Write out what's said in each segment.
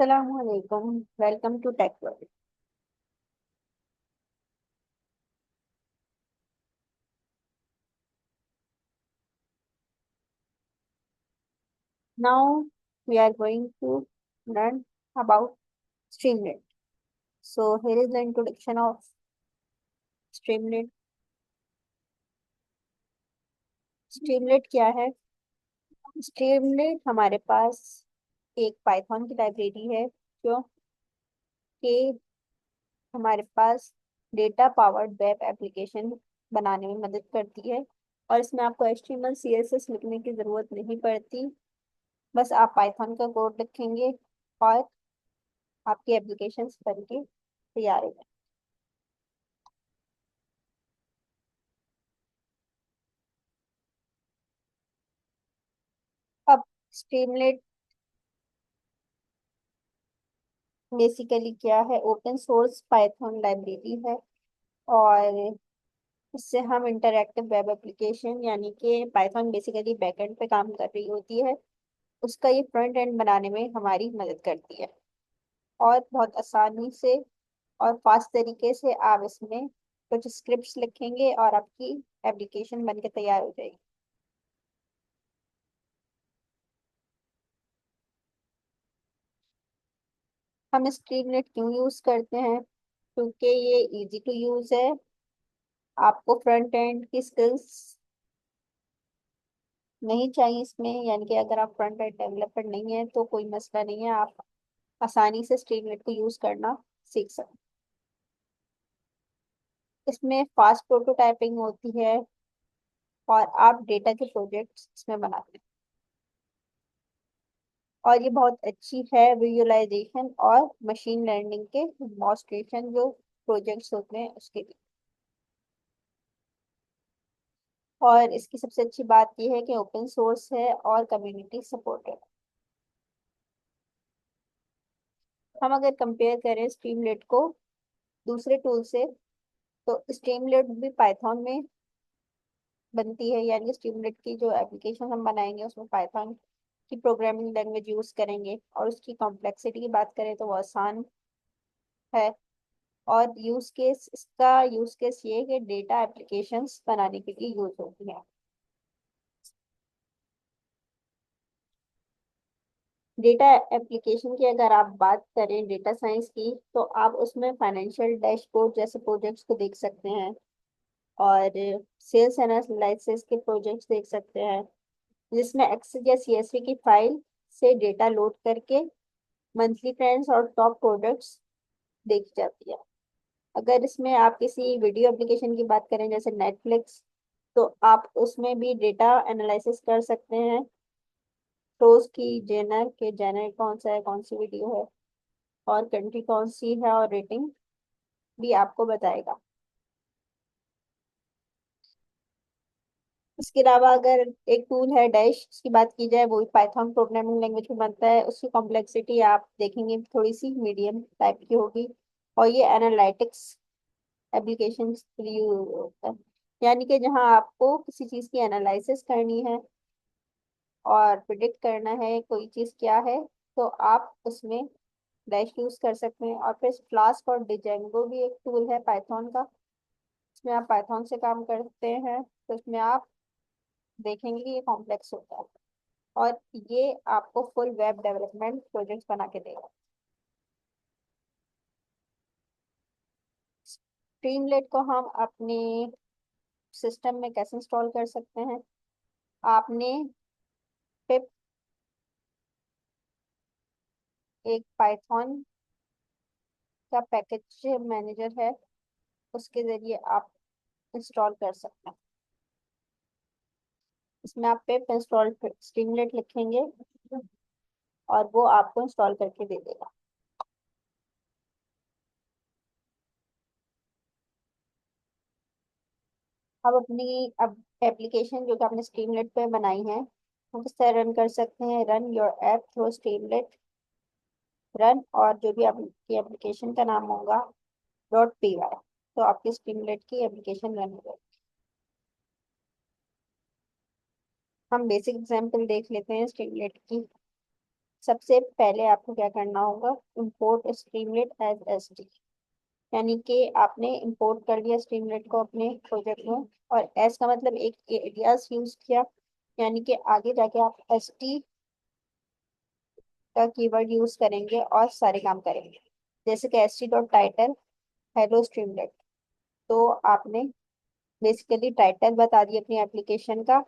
Assalamualaikum. Welcome to Tech World. Now we are going to learn about Streamlit. So here is the introduction of Streamlit. Streamlit क्या है? Streamlit हमारे पास एक Python की library है जो कि हमारे पास डेटा पावर्ड वेब एप्लीकेशन बनाने में मदद करती है। और इसमें आपको HTML CSS लिखने की ज़रूरत नहीं पड़ती। बस आप पाइथन का कोड लिखेंगे और आपकी एप्लीकेशन बनके तैयार हो जाए। अब स्ट्रीमलेट बेसिकली क्या है? ओपन सोर्स पाइथन लाइब्रेरी है। और इससे हम इंटरैक्टिव वेब एप्लीकेशन यानी कि पाइथन बेसिकली बैकएंड पे काम कर रही होती है, उसका ये फ्रंट एंड बनाने में हमारी मदद करती है। और बहुत आसानी से और फास्ट तरीके से आप इसमें कुछ स्क्रिप्ट्स लिखेंगे और आपकी एप्लीकेशन बनके तैयार हो जाएगी। हम स्ट्रीमलेट क्यों यूज करते हैं? क्योंकि ये इजी टू यूज है। आपको फ्रंट एंड की स्किल्स नहीं चाहिए इसमें, यानी कि अगर आप फ्रंट एंड डेवलपर नहीं है तो कोई मसला नहीं है, आप आसानी से स्ट्रीमलेट को यूज करना सीख सकते हैं। इसमें फास्ट प्रोटोटाइपिंग होती है और आप डेटा के प्रोजेक्ट्स इसमें बनाते हैं। और ये बहुत अच्छी है विजुअलाइजेशन और मशीन लर्निंग के डेमोन्स्ट्रेशन जो प्रोजेक्ट्स होते हैं उसके लिए। और इसकी सबसे अच्छी बात यह है कि ओपन सोर्स है और कम्युनिटी सपोर्टेड। हम अगर कंपेयर करें स्ट्रीमलेट को दूसरे टूल से, तो स्ट्रीमलेट भी पाइथन में बनती है, यानी स्ट्रीमलेट की जो एप्लीकेशन हम बनाएंगे उसमें पाइथन की प्रोग्रामिंग लैंग्वेज यूज करेंगे। और उसकी कॉम्प्लेक्सिटी की बात करें तो वो आसान है। और यूज केस ये है कि डेटा एप्लीकेशंस बनाने के लिए यूज होती है। डेटा एप्लीकेशन की अगर आप बात करें डेटा साइंस की, तो आप उसमें फाइनेंशियल डैशबोर्ड जैसे प्रोजेक्ट्स को देख सकते हैं और सेल्स एनालिसिस के प्रोजेक्ट्स देख सकते हैं, जिसमें एक्सेल या CSV की फाइल से डेटा लोड करके मंथली ट्रेंड्स और टॉप प्रोडक्ट्स देखी जाती है। अगर इसमें आप किसी वीडियो एप्लीकेशन की बात करें जैसे नेटफ्लिक्स, तो आप उसमें भी डेटा एनालिसिस कर सकते हैं। शोज की जेनर के जेनर कौन सा है, कौन सी वीडियो है और कंट्री कौन सी है और रेटिंग भी आपको बताएगा। इसके अलावा अगर एक टूल है डैश, उसकी बात की जाए, वो भी पाइथन प्रोग्रामिंग लैंग्वेज में बनता है। उसकी कॉम्प्लेक्सिटी आप देखेंगे थोड़ी सी मीडियम टाइप की होगी। और ये एनालिटिक्स एप्लीकेशन के लिए यूज होता है, यानी कि जहाँ आपको किसी चीज़ की एनालिसिस करनी है और प्रिडिक्ट करना है कोई चीज़ क्या है, तो आप उसमें डैश यूज कर सकते हैं। और फिर फ्लास्क और डिजेंगो भी एक टूल है पाइथन का, इसमें आप पाइथन से काम करते हैं तो इसमें आप देखेंगे कि ये कॉम्प्लेक्स होता है और ये आपको फुल वेब डेवलपमेंट प्रोजेक्ट्स बना के देगा। स्ट्रीमलेट को हम अपने सिस्टम में कैसे इंस्टॉल कर सकते हैं? आपने पिप एक पाइथन का पैकेज मैनेजर है, उसके जरिए आप इंस्टॉल कर सकते हैं। इसमें आप पिप इंस्टॉल स्ट्रीमलेट लिखेंगे और वो आपको इंस्टॉल करके दे देगा। अब एप्लीकेशन जो कि आपने स्ट्रीमलेट पे बनाई है, हम किस तरह रन कर सकते हैं? Run your app through Streamlit run, और जो भी आपकी एप्लीकेशन का नाम होगा .py, तो आपकी स्ट्रीमलेट की एप्लीकेशन रन हो जाएगी। हम बेसिक एग्जांपल देख लेते हैं स्ट्रीमलेट की। सबसे पहले आपको क्या करना होगा, इंपोर्ट स्ट्रीमलेट एज एसटी, यानी कि आपने इंपोर्ट कर लिया स्ट्रीमलेट को अपने प्रोजेक्ट में, और एस का मतलब एक एलियास यूज किया, यानी कि आगे जाके आप एसटी का कीवर्ड यूज करेंगे और सारे काम करेंगे। जैसे कि S T dot title hello Streamlit, तो आपने बेसिकली टाइटल बता दिया अपनी एप्लीकेशन का,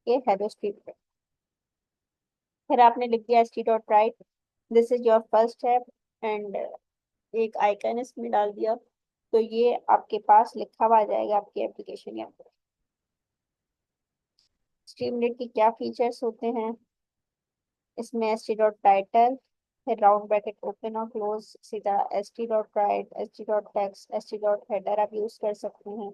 ये हेलो स्ट्रीमलेट। फिर आपने लिख दिया S T dot right, this is your first step, and एक आइकन इसमें डाल दिया, तो ये आपके पास लिखा हुआ आ जाएगा आपकी एप्लीकेशन के अंदर। स्ट्रीमलेट के क्या फीचर्स होते हैं, इसमें एस टी डॉट टाइटल, फिर राउंड ब्रैकेट ओपन और क्लोज, सीधा S T dot right, S T dot text, S T dot header आप यूज कर सकते हैं,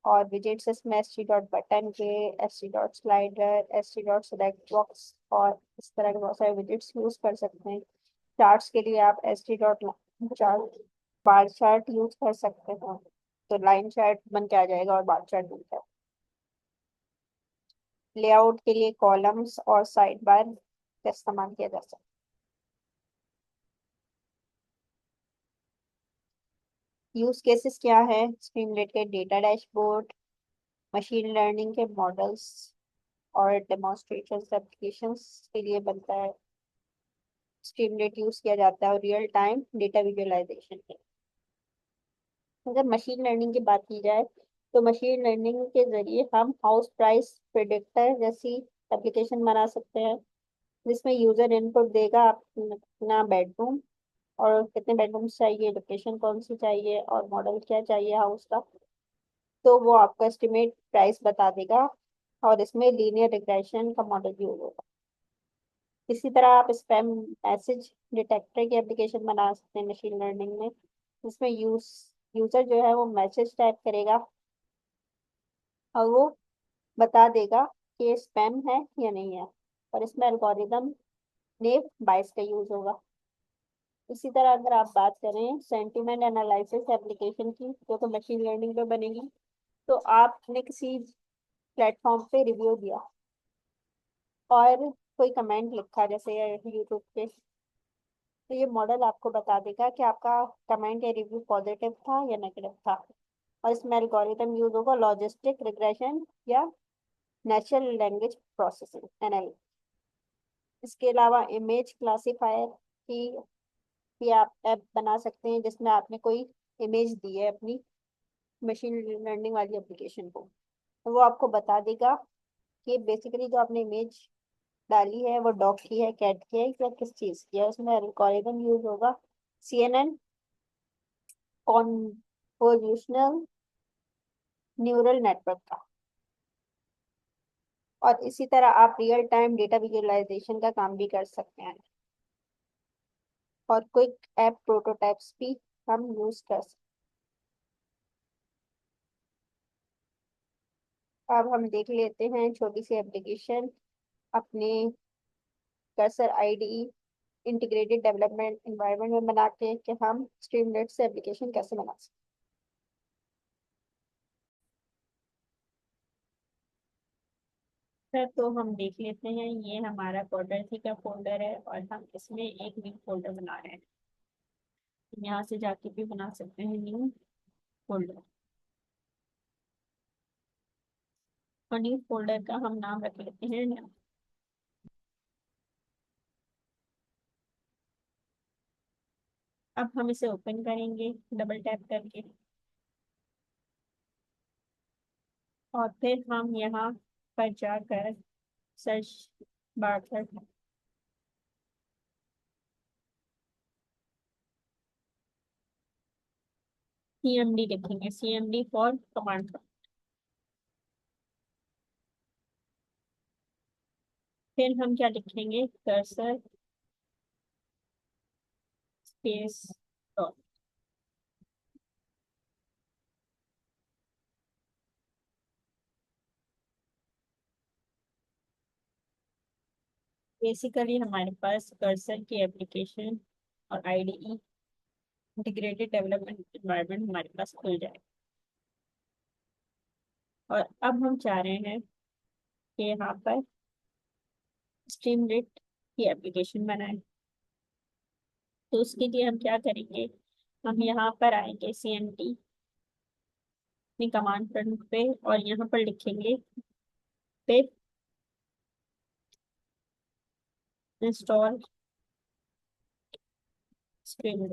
और विजेट्स इसमें एस टी डॉट बटन के, S T dot slider, S T dot select box, और इस तरह के बहुत सारे विजेट्स यूज कर सकते हैं। चार्ट्स के लिए आप S T dot chart, bar chart use कर सकते हैं, तो लाइन चार्ट बन के आ जाएगा और बार चार्ट बन जाएगा। लेआउट के लिए कॉलम्स और साइड बार का इस्तेमाल किया जा सकता है। यूज केसेस क्या है, स्ट्रीमलेट के डेटा डैशबोर्ड, मशीन लर्निंग के मॉडल्स और डेमोन्स्ट्रेशन एप्लीकेशंस के लिए बनता है स्ट्रीमलेट, यूज किया जाता है, और रियल टाइम डेटा विजुअलाइजेशन के। अगर मशीन लर्निंग की बात की जाए, तो मशीन लर्निंग के जरिए हम हाउस प्राइस प्रिडिक्टर जैसी एप्लीकेशन बना सकते हैं, जिसमें यूजर इनपुट देगा अपना बेडरूम, और कितने बेडरूम्स चाहिए, लोकेशन कौन सी चाहिए, और मॉडल क्या चाहिए हाउस का, तो वो आपको एस्टिमेट प्राइस बता देगा, और इसमें लीनियर रिग्रेशन का मॉडल यूज होगा। इसी तरह आप स्पैम मैसेज डिटेक्टर की एप्लीकेशन बना सकते हैं मशीन लर्निंग में, जिसमें यूजर जो है वो मैसेज टाइप करेगा, और वो बता देगा कि ये स्पैम है या नहीं है, और इसमें एल्गोरिदम नेव बाइस का यूज होगा। इसी तरह अगर आप बात करें सेंटिमेंट एनालिसिस एप्लीकेशन की, जो तो मशीन लर्निंग पे बनेगी, तो आपने किसी प्लेटफॉर्म पे रिव्यू दिया और कोई कमेंट लिखा जैसे यूट्यूब पे, तो ये मॉडल आपको बता देगा कि आपका कमेंट या रिव्यू पॉजिटिव था या नेगेटिव था, और इसमें एल्गोरिदम यूज होगा लॉजिस्टिक रिग्रेशन या नेचुरल लैंग्वेज प्रोसेसिंग एनएलपी। इसके अलावा इमेज क्लासीफायर की भी आप ऐप बना सकते हैं, जिसमें आपने कोई इमेज दी है अपनी मशीन लर्निंग वाली एप्लीकेशन को, तो वो आपको बता देगा कि बेसिकली जो आपने इमेज डाली है वो डॉग की है, कैट की है, या किस चीज की है। उसमें एल्गोरिदम यूज होगा CNN, कॉन्वोल्यूशनल न्यूरल नेटवर्क का। और इसी तरह आप रियल टाइम डेटा विजुअलाइजेशन का काम भी कर सकते हैं, और क्विक ऐप प्रोटोटाइप्स भी हम यूज कर सकते हैं। अब हम देख लेते हैं छोटी सी एप्लीकेशन अपने cursor IDE integrated development environment में बना के कि हम स्ट्रीमलेट से एप्लीकेशन कैसे बना सकते हैं। तो हम देख लेते हैं, ये हमारा पोर्टल थी का फोल्डर है, और हम इसमें एक न्यू फोल्डर बना रहे हैं। यहाँ से जाके भी बना सकते हैं न्यू फोल्डर, और न्यू फोल्डर का हम नाम रख लेते हैं। अब हम इसे ओपन करेंगे डबल टैप करके, और फिर हम यहाँ पर जाकर सर्च बार पर CMD लिखेंगे, CMD फॉर कमांड। फिर हम क्या लिखेंगे, कर्सर स्पेस डॉट। बेसिकली हमारे पास कर्सर की एप्लीकेशन और IDE इंटीग्रेटेड डेवलपमेंट एनवायरनमेंट हमारे पास खुल जाए। और अब हम चाह रहे हैं कि यहाँ पर स्ट्रीमलेट की एप्लीकेशन बनाए। तो उसके लिए हम क्या करेंगे, हम यहाँ पर आएंगे CMD अपनी कमांड प्रॉम्प्ट पे और यहाँ पर लिखेंगे पिप इंस्टॉल स्क्रीन।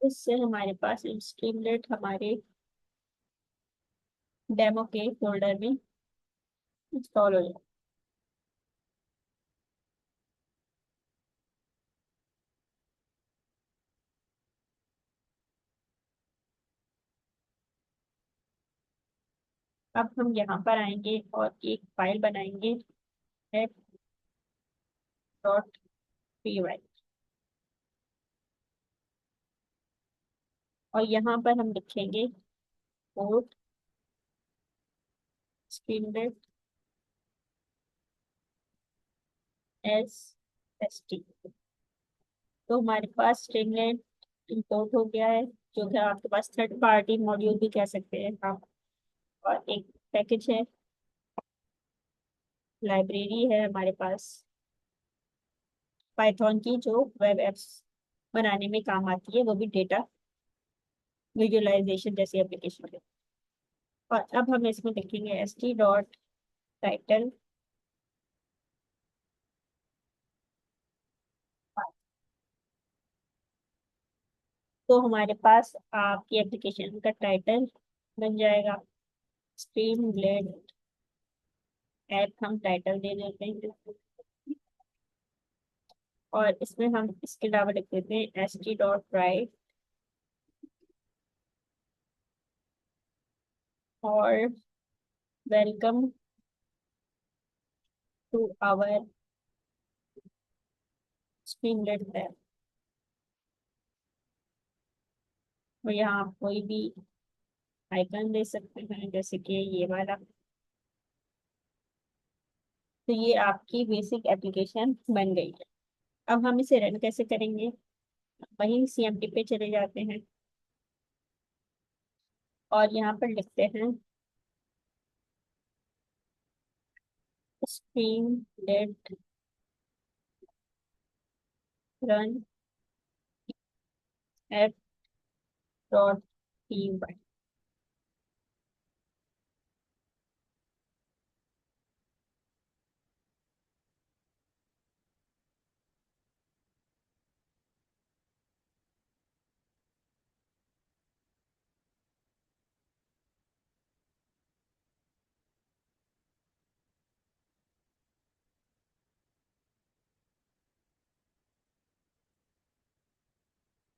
इससे हमारे पास स्ट्रीमलेट हमारे डेमो के फोल्डर में इंस्टॉल हो जाए। अब हम यहाँ पर आएंगे और एक फाइल बनाएंगे app.py और यहाँ पर हम लिखेंगे पोर्ट स्ट्रीमलेट SST। तो हमारे पास स्ट्रीमलेट इंपोर्ट हो गया है, जो कि आपके पास थर्ड पार्टी मॉड्यूल भी कह सकते हैं आप। और एक पैकेज है, लाइब्रेरी है हमारे पास पाइथन की, जो वेब एप्स बनाने में काम आती है, वो भी डेटा विजुअलाइजेशन जैसी एप्लीकेशन है। और अब हम इसमें लिखेंगे ST.title। तो हमारे पास आपकी एप्लीकेशन का टाइटल बन जाएगा स्ट्रीम ब्लेड ऐप, हम टाइटल दे देते हैं। और इसमें हम इसके अलावा लिख देते हैं ST.write और welcome to our Streamlit app. और यहाँ आप कोई भी आइकन दे सकते हैं, जैसे कि ये वाला। तो ये आपकी बेसिक एप्लीकेशन बन गई है। अब हम इसे रन कैसे करेंगे, वहीं CMD पे चले जाते हैं और यहाँ पर लिखते हैं स्ट्रीम डेट रन app.py।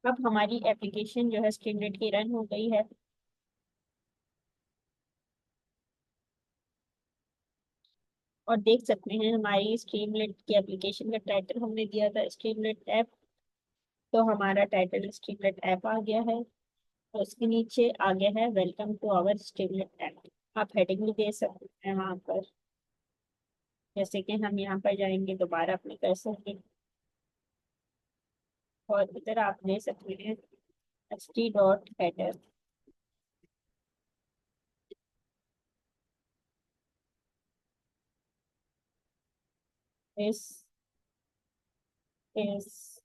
अब हमारी एप्लीकेशन जो है स्ट्रीमलेट की रन हो गई है। और देख सकते हैं हमारी स्ट्रीमलेट की एप्लीकेशन का टाइटल हमने दिया था स्ट्रीमलेट ऐप, तो हमारा टाइटल स्ट्रीमलेट ऐप आ गया है और उसके नीचे आ गया है welcome to our Streamlit app. आप हेडिंग भी दे सकते हैं वहाँ पर, जैसे कि हम यहाँ पर जाएंगे दोबारा अपने कर्सर के और इधर आप दे सकते हैं st.header। This is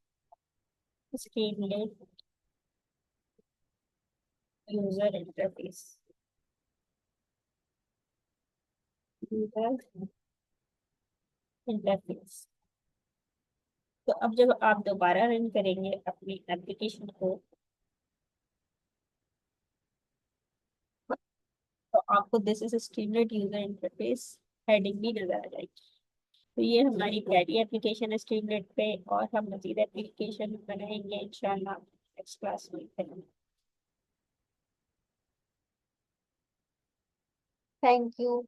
Streamlit user interface। User interface। तो अब जब आप दोबारा रन करेंगे अपनी एप्लीकेशन को, तो आपको this is Streamlit user interface heading भी नजर आ जाएगी। तो ये हमारी पहली एप्लीकेशन है स्ट्रीमलेट पे, और हम मजीद एप्लीकेशन बनाएंगे इंशाल्लाह नेक्स्ट क्लास में। Thank you.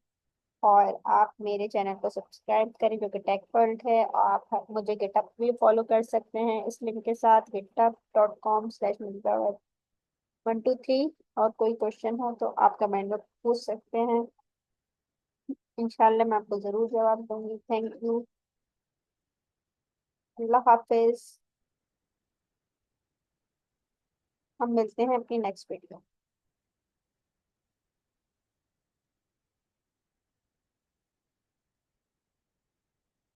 और आप मेरे चैनल को सब्सक्राइब करें जो कि टेक वर्ल्ड है, और आप मुझे गिटअप भी फॉलो कर सकते हैं इस लिंक के साथ github.com/123। और कोई क्वेश्चन हो तो आप कमेंट में पूछ सकते हैं, इंशाल्लाह मैं आपको जरूर जवाब दूंगी। Thank you. अल्लाह हाफिज। हम मिलते हैं अपनी नेक्स्ट वीडियो।